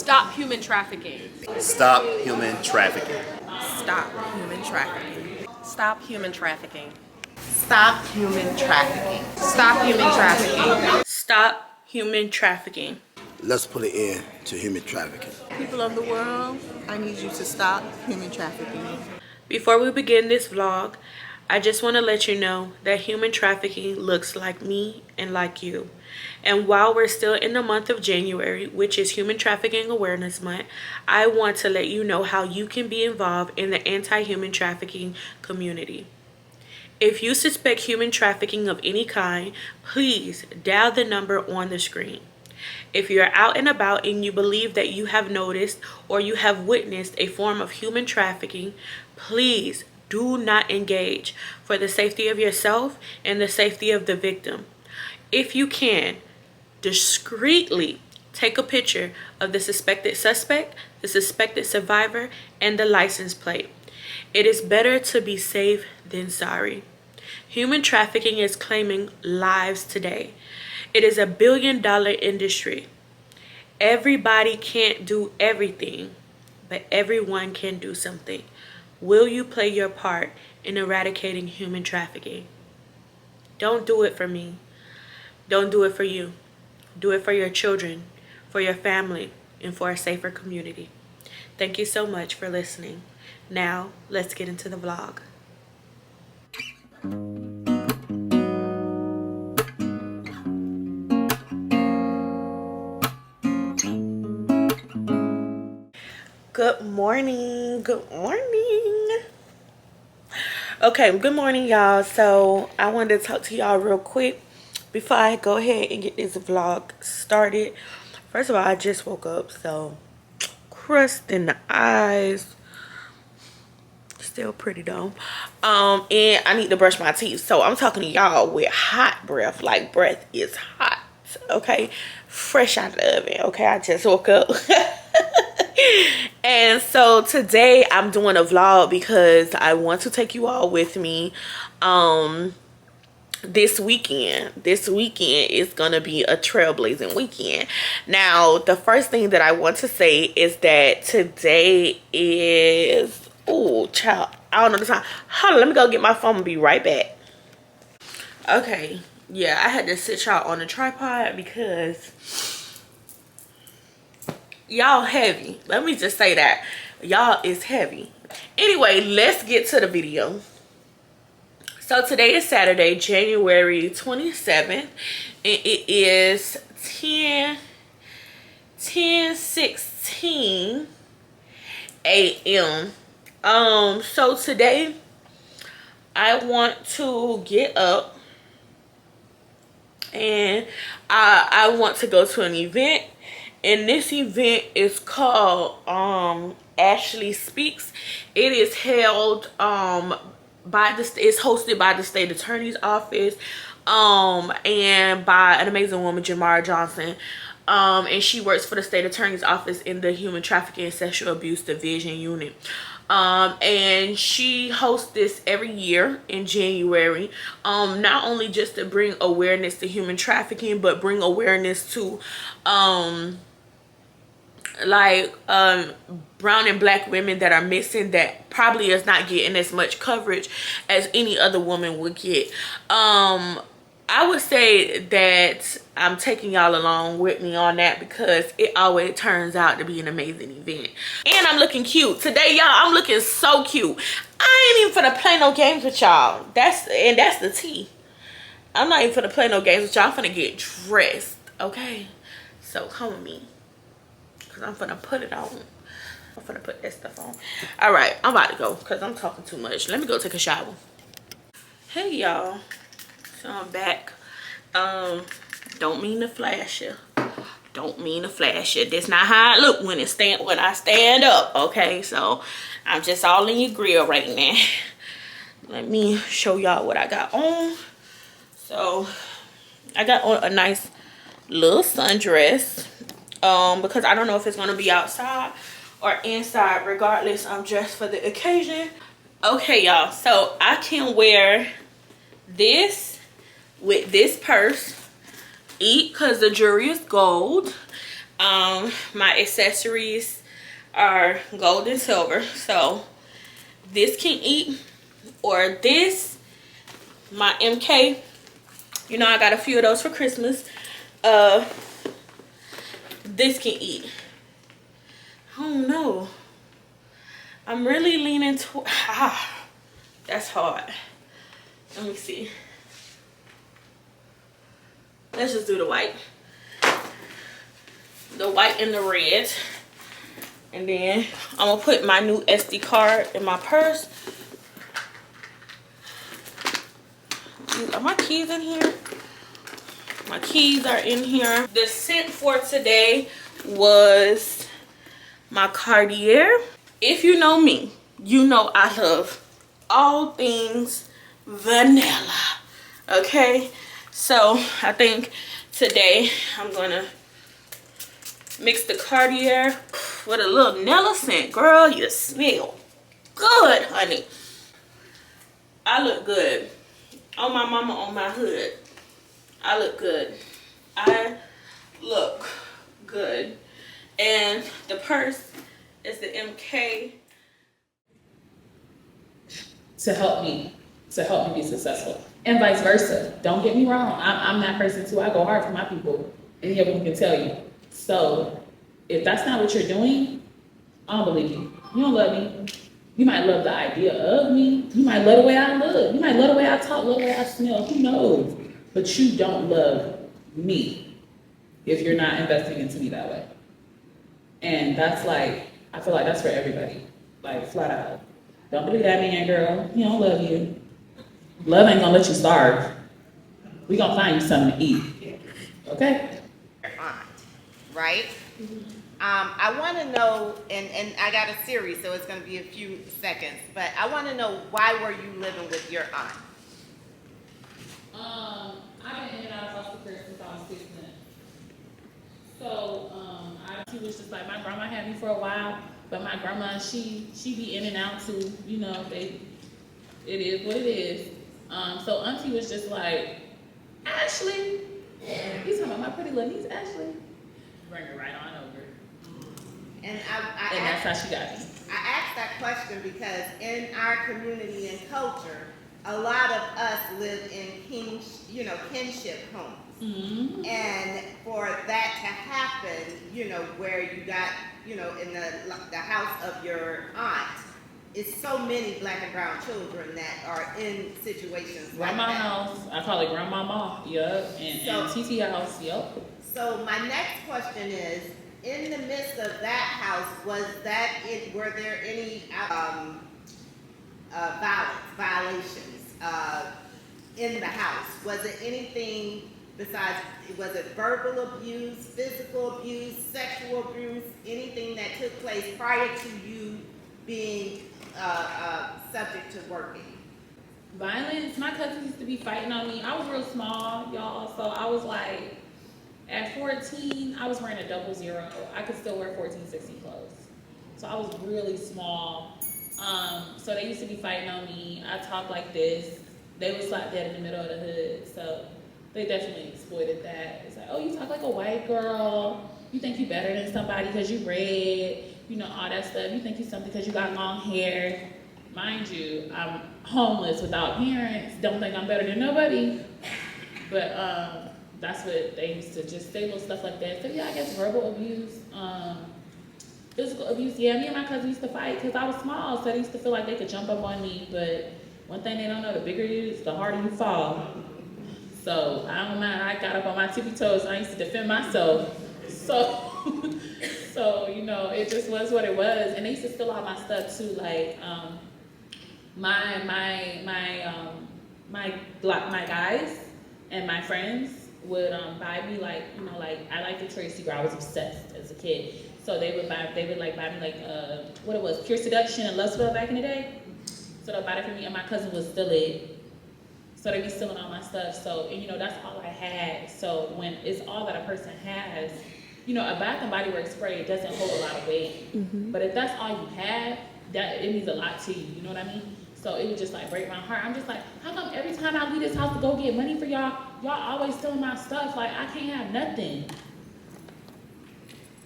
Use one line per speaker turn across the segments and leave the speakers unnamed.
Stop human trafficking.
Stop human trafficking.
Stop human trafficking.
Stop human trafficking.
Stop human trafficking.
Stop human trafficking.
Stop human trafficking.
Let's put an end to human trafficking.
People of the world, I need you to stop human trafficking.
Before we begin this vlog, I just want to let you know that human trafficking looks like me and like you. And while we're still in the month of January, which is Human Trafficking Awareness Month, I want to let you know how you can be involved in the anti-human trafficking community. If you suspect human trafficking of any kind, please dial the number on the screen. If you're out and about and you believe that you have noticed or you have witnessed a form of human trafficking, please do not engage for the safety of yourself and the safety of the victim. If you can, discreetly take a picture of the suspected suspect, the suspected survivor, and the license plate. It is better to be safe than sorry. Human trafficking is claiming lives today. It is a billion-dollar industry. Everybody can't do everything, but everyone can do something. Will you play your part in eradicating human trafficking? Don't do it for me. Don't do it for you. Do it for your children, for your family, and for a safer community. Thank you so much for listening. Now, let's get into the vlog. Good morning. Good morning. Okay, good morning, y'all. So I wanted to talk to y'all real quick before I go ahead and get this vlog started. First of all, I just woke up, so crust in the eyes, still pretty though. And I need to brush my teeth, so I'm talking to y'all with hot breath. Like, breath is hot, okay, fresh out of the oven. Okay, I just woke up. And so today I'm doing a vlog because I want to take you all with me this weekend. This weekend is gonna be a trailblazing weekend. Now, the first thing that I want to say is that today is, oh child, I don't know the time. Hold on, let me go get my phone and be right back. Okay, yeah, I had to sit y'all on the tripod because y'all heavy. Let me just say that y'all is heavy. Anyway, let's get to the video. So today is Saturday, January 27th, and it is 10:16 a.m. So today I want to get up and I want to go to an event. And this event is called Ashley Speaks. It is held it's hosted by the state attorney's office and by an amazing woman, Jamara Johnson. And she works for the state attorney's office in the Human Trafficking and Sexual Abuse Division unit. And she hosts this every year in January, not only just to bring awareness to human trafficking, but bring awareness to brown and black women that are missing, that probably is not getting as much coverage as any other woman would get. I would say that I'm taking y'all along with me on that because it always turns out to be an amazing event. And I'm looking cute today, y'all. I'm looking so cute. I ain't even finna play no games with y'all. That's the tea. I'm not even finna play no games with y'all. I'm finna get dressed, okay? So come with me, because I'm finna put it on. I'm finna put that stuff on. All right, I'm about to go because I'm talking too much. Let me go take a shower. Hey, y'all. So I'm back. Don't mean to flash you. Don't mean to flash you. That's not how I look when I stand up, okay? So I'm just all in your grill right now. Let me show y'all what I got on. So I got on a nice little sundress because I don't know if it's gonna be outside or inside. Regardless, I'm dressed for the occasion. Okay, y'all, so I can wear this with this purse, because the jewelry is gold. My accessories are gold and silver. So this can eat, or this, my MK. You know, I got a few of those for Christmas. This can eat. I don't know. I'm really leaning toward, that's hard. Let me see. Let's just do the white. The white and the red. And then I'm gonna put my new SD card in my purse. Are my keys in here? My keys are in here. The scent for today was my Cartier. If you know me, you know I love all things vanilla. Okay? So I think today I'm gonna mix the Cartier with a little Nella scent. Girl, you smell good, honey. I look good. On my mama, on my hood. I look good. I look good. And the purse is the MK.
To help me be successful, and vice versa. Don't get me wrong. I'm that person too. I go hard for my people. Any of them can tell you. So if that's not what you're doing, I don't believe you. You don't love me. You might love the idea of me. You might love the way I look. You might love the way I talk, love the way I smell. Who knows? But you don't love me if you're not investing into me that way. And that's like, I feel like that's for everybody. Like, flat out. Don't believe that man, girl. He don't love you. Love ain't gonna let you starve. We gonna find you something to eat. Okay?
Aunt, right? I want to know, and I got a series, so it's going to be a few seconds, but I want to know, why were you living with your aunt?
I've been in and out of foster care since I was 16. So, she was just like, my grandma had me for a while, but my grandma, she be in and out too. You know, it is what it is. So auntie was just like, Ashley, you talking about my pretty little niece, Ashley? Bring her right on over.
And
And that's how she got me.
I asked that question because in our community and culture, a lot of us live in kinship homes.
Mm-hmm.
And for that to happen, where you got, in the house of your aunt, it's so many black and brown children that are in situations like
Grandma
that.
house, I call it grandmama, yup, and TT house, yup.
So my next question is, in the midst of that house, were there any violations in the house? Was it anything besides, was it verbal abuse, physical abuse, sexual abuse, anything that took place prior to you being subject to working?
Violence, my cousins used to be fighting on me. I was real small, y'all, so I was like, at 14, I was wearing a 00. I could still wear 14, 16 clothes. So I was really small. So they used to be fighting on me. I talked like this. They would slap dead in the middle of the hood. So they definitely exploited that. It's like, oh, you talk like a white girl. You think you better than somebody because you red. All that stuff. You think you something because you got long hair. Mind you, I'm homeless without parents. Don't think I'm better than nobody. But that's what they used to just say, little stuff like that. So yeah, I guess verbal abuse, physical abuse. Yeah, me and my cousin used to fight because I was small, so they used to feel like they could jump up on me. But one thing they don't know, the bigger you is, the harder you fall. So I don't mind. I got up on my tippy toes. I used to defend myself. So it just was what it was. And they used to steal all my stuff too. Like my guys and my friends would buy me I like the Tracy girl. I was obsessed as a kid. So they would buy me what it was, Pure Seduction and Lustful back in the day. So they'll buy it for me, and my cousin would steal it. So they be stealing all my stuff. So that's all I had. So when it's all that a person has, a Bath and Body Works spray doesn't hold a lot of weight. Mm-hmm. But if that's all you have, that it means a lot to you. You know what I mean? So it would just break my heart. I'm just like, how come every time I leave this house to go get money for y'all always stealing my stuff? Like, I can't have nothing.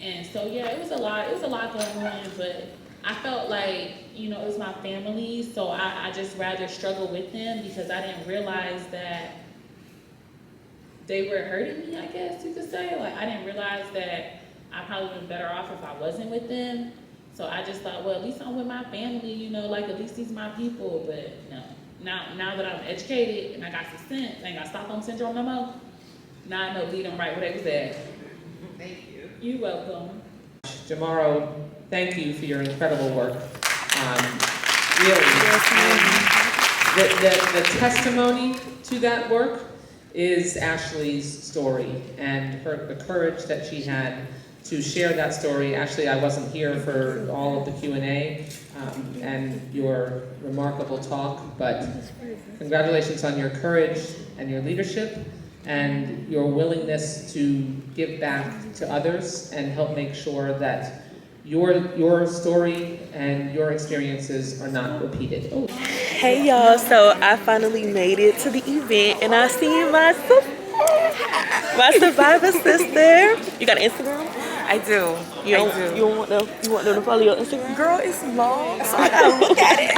And so yeah, it was a lot going on, but I felt like, you know, it was my family, so I just rather struggle with them because I didn't realize that they were hurting me, I guess you could say. Like, I didn't realize that I probably would have been better off if I wasn't with them. So I just thought, well, at least I'm with my family, you know, like at least these are my people. But no, now that I'm educated and I got some sense, I ain't got Stockholm Syndrome no more, now I know lead them right where they was at.
Thank you.
You're welcome.
Jamaro, thank you for your incredible work. Really, the testimony to that work is Ashley's story and the courage that she had to share that story. Actually, I wasn't here for all of the Q&A and your remarkable talk, but congratulations on your courage and your leadership and your willingness to give back to others and help make sure that your story and your experiences are not repeated. Oh.
Hey y'all, so I finally made it to the event and I see my survivor sister. You got an Instagram?
I do.
You want them to follow your Instagram?
Girl, it's long, so I gotta look at it.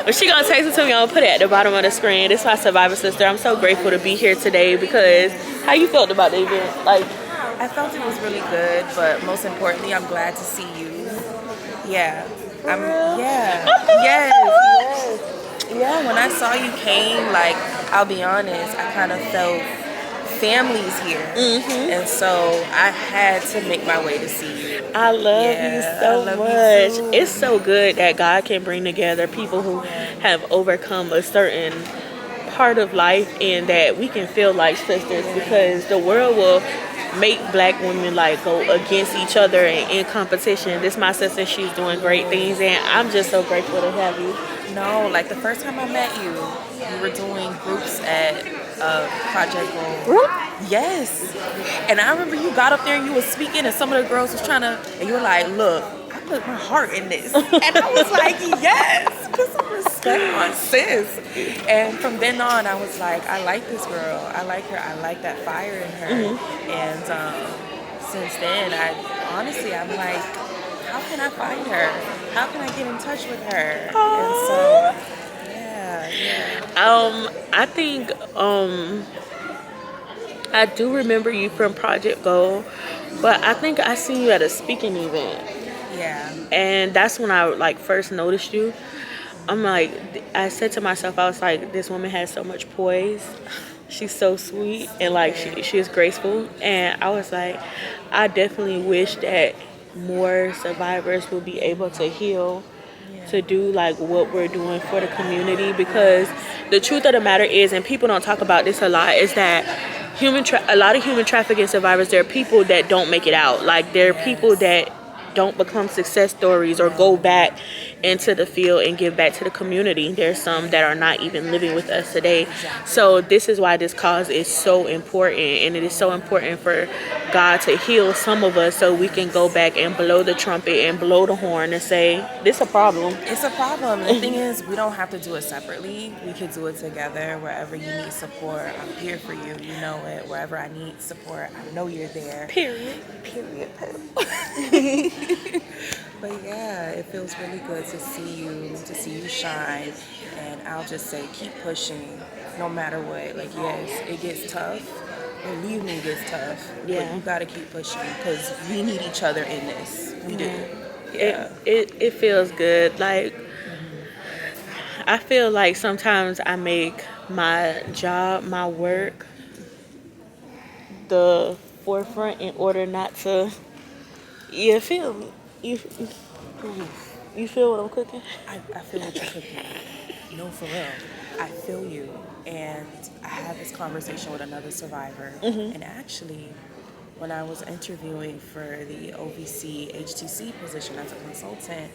Well, she gonna text it to me. I'm gonna put it at the bottom of the screen. This is my survivor sister. I'm so grateful to be here today because how you felt about the event? Like,
I felt it was really good, but most importantly, I'm glad to see you. Yeah. Yeah, when I saw you came, like, I'll be honest, I kind of felt families here. And so I had to make my way to see you.
I love you so much. It's so good that God can bring together people who have overcome a certain part of life and that we can feel like sisters, because the world will make black women like go against each other and in competition. This my sister, she's doing great things and I'm just so grateful to have you.
No, like the first time I met you, you were doing groups at Project Gold.
Really?
Yes. And I remember you got up there and you were speaking and some of the girls was trying to, and you were like, look, I put my heart in this. And I was like, yes, put some respect on sis. And from then on, I was like, I like this girl. I like her. I like that fire in her. And since then, I'm like, how can I find her? How can I get in touch with her? And so, yeah.
I think I do remember you from Project Gold, but I think I seen you at a speaking event.
Yeah.
And that's when I like first noticed you. I'm like, I said to myself, I was like, this woman has so much poise. She's so sweet and like she is graceful. And I was like, I definitely wish that more survivors will be able to heal, to do like what we're doing for the community, because the truth of the matter is, and people don't talk about this a lot, is that a lot of human trafficking survivors, there are people that don't make it out. Like there are people that don't become success stories or go back into the field and give back to the community. There's some that are not even living with us today. So this is why this cause is so important, and it is so important for God to heal some of us so we can go back and blow the trumpet and blow the horn and say, this is a problem.
It's a problem. The thing is, we don't have to do it separately. We can do it together. Wherever you need support, I'm here for you. You know it. Wherever I need support, I know you're there.
Period.
But yeah, it feels really good to see you shine. And I'll just say, keep pushing, no matter what. Like, yes, it gets tough. Believe me, it gets tough.
Yeah.
But you gotta keep pushing because we need each other in this. We do. Yeah.
It feels good. Like, I feel like sometimes I make my job, my work, the forefront in order not to. You feel me? You feel what I'm cooking?
I feel what you're cooking. No, for real. I feel you. And I had this conversation with another survivor. And actually, when I was interviewing for the OVC HTC position as a consultant,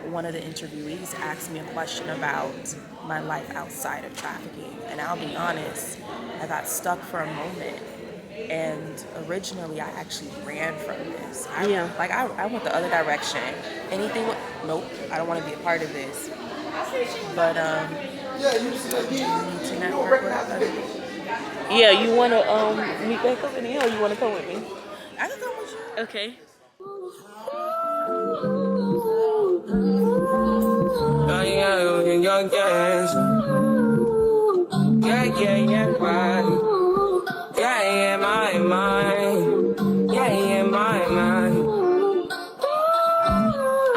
one of the interviewees asked me a question about my life outside of trafficking. And I'll be honest, I got stuck for a moment. And originally, I actually ran from this. I went the other direction. Nope, I don't want to be a part of this. But, you need to network with others.
Yeah, you want to meet back up in here, or you want to come with me?
I can come with you.
Okay.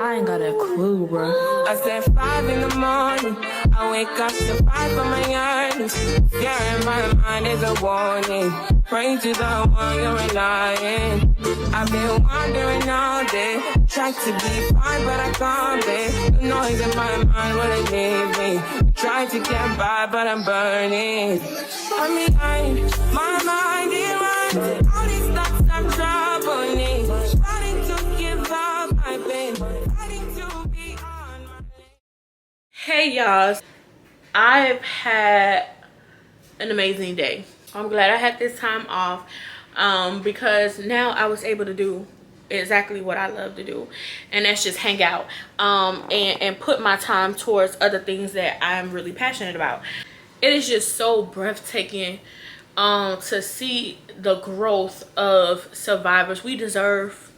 I ain't got a clue, bro.
I said 5 in the morning. I wake up to 5 of my earnings. Fear in my mind is a warning. Pray to the one you're relying. I've been wandering all day. Tried to be fine, but I can't be. The noise in my mind wouldn't leave me. Tried to get by, but I'm burning. I'm behind. My mind is right. All these thoughts I'm troubling. Starting to give up. I've been fighting to be on my way.
Hey y'all, I've had an amazing day. I'm glad I had this time off because now I was able to do exactly what I love to do, and that's just hang out and put my time towards other things that I'm really passionate about. It is just so breathtaking to see the growth of survivors. We deserve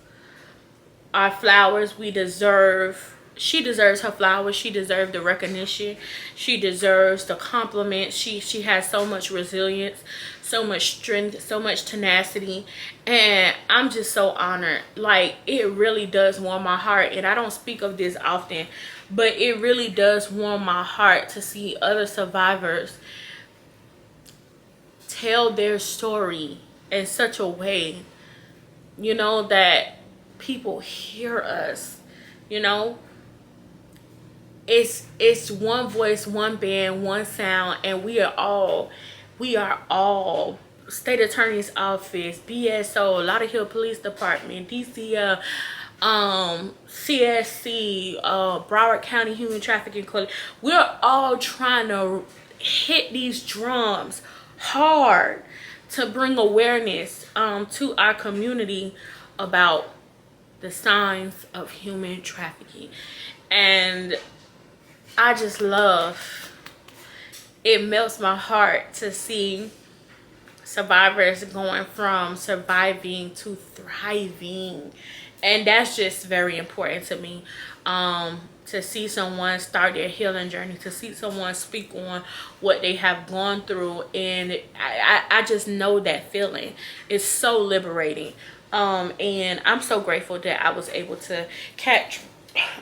our flowers. She deserves her flowers. She deserves the recognition. She deserves the compliments. She has so much resilience, so much strength, so much tenacity, and I'm just so honored. Like, it really does warm my heart, and I don't speak of this often, but it really does warm my heart to see other survivors tell their story in such a way, you know, that people hear us, you know. It's one voice, one band, one sound, and we are all State Attorney's Office, BSO, Lauderhill Police Department, DCL, CSC, Broward County Human Trafficking Coalition. We're all trying to hit these drums hard to bring awareness to our community about the signs of human trafficking. And I just love, it melts my heart to see survivors going from surviving to thriving, and that's just very important to me. To see someone start their healing journey, to see someone speak on what they have gone through, and I just know that feeling. It's so liberating, and I'm so grateful that I was able to catch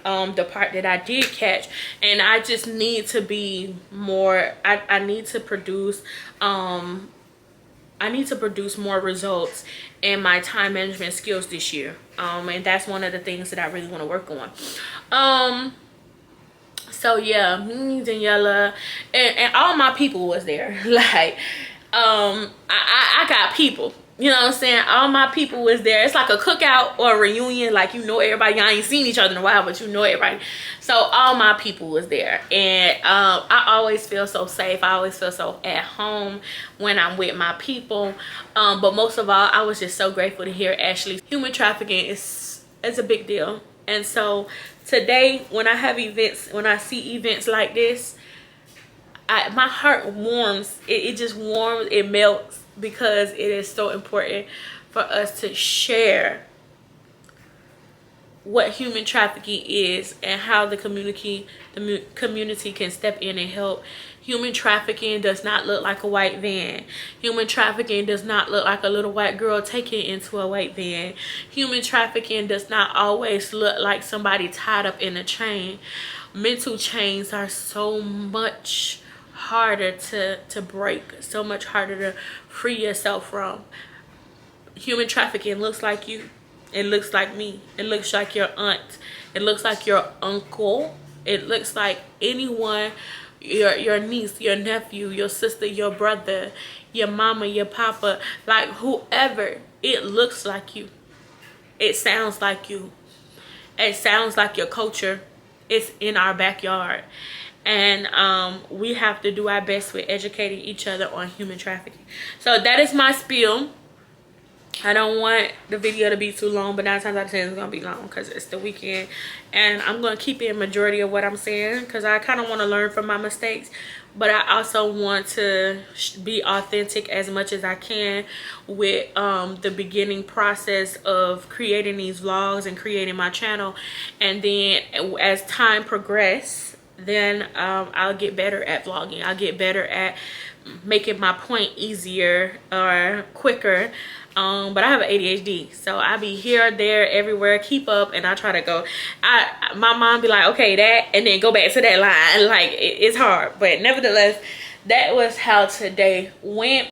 the part that I did catch, and I just need to be more, I need to produce more results in my time management skills this year, and that's one of the things that I really want to work on. So yeah, me, Daniela, and all my people was there. Like, I got people. You know what I'm saying? All my people was there. It's like a cookout or a reunion. Like, you know everybody. Y'all ain't seen each other in a while, but you know everybody. So all my people was there. And I always feel so safe. I always feel so at home when I'm with my people. But most of all, I was just so grateful to hear Ashley. Human trafficking is a big deal. And so today, when I have events, when I see events like this, my heart warms. It just warms. It melts. Because it is so important for us to share what human trafficking is and how the community can step in and help. Human trafficking does not look like a white van. Human trafficking does not look like a little white girl taken into a white van. Human trafficking does not always look like somebody tied up in a chain. Mental chains are so much harder to break, so much harder to free yourself from. Human trafficking looks like you. It looks like me. It looks like your aunt. It looks like your uncle. It looks like anyone, your niece, your nephew, your sister, your brother, your mama, your papa, like whoever. It looks like you. It sounds like you. It sounds like your culture. It's in our backyard. And we have to do our best with educating each other on human trafficking. So that is my spiel. I don't want the video to be too long, but 9 times out of 10 it's gonna be long because it's the weekend, and I'm gonna keep in majority of what I'm saying because I kind of want to learn from my mistakes, but I also want to be authentic as much as I can with the beginning process of creating these vlogs and creating my channel. And then as time progresses, then I'll get better at vlogging. I'll get better at making my point easier or quicker. But I have an ADHD, so I be here, there, everywhere, keep up, and I try to go. My mom be like, okay, that, and then go back to that line. Like, it's hard, but nevertheless, that was how today went.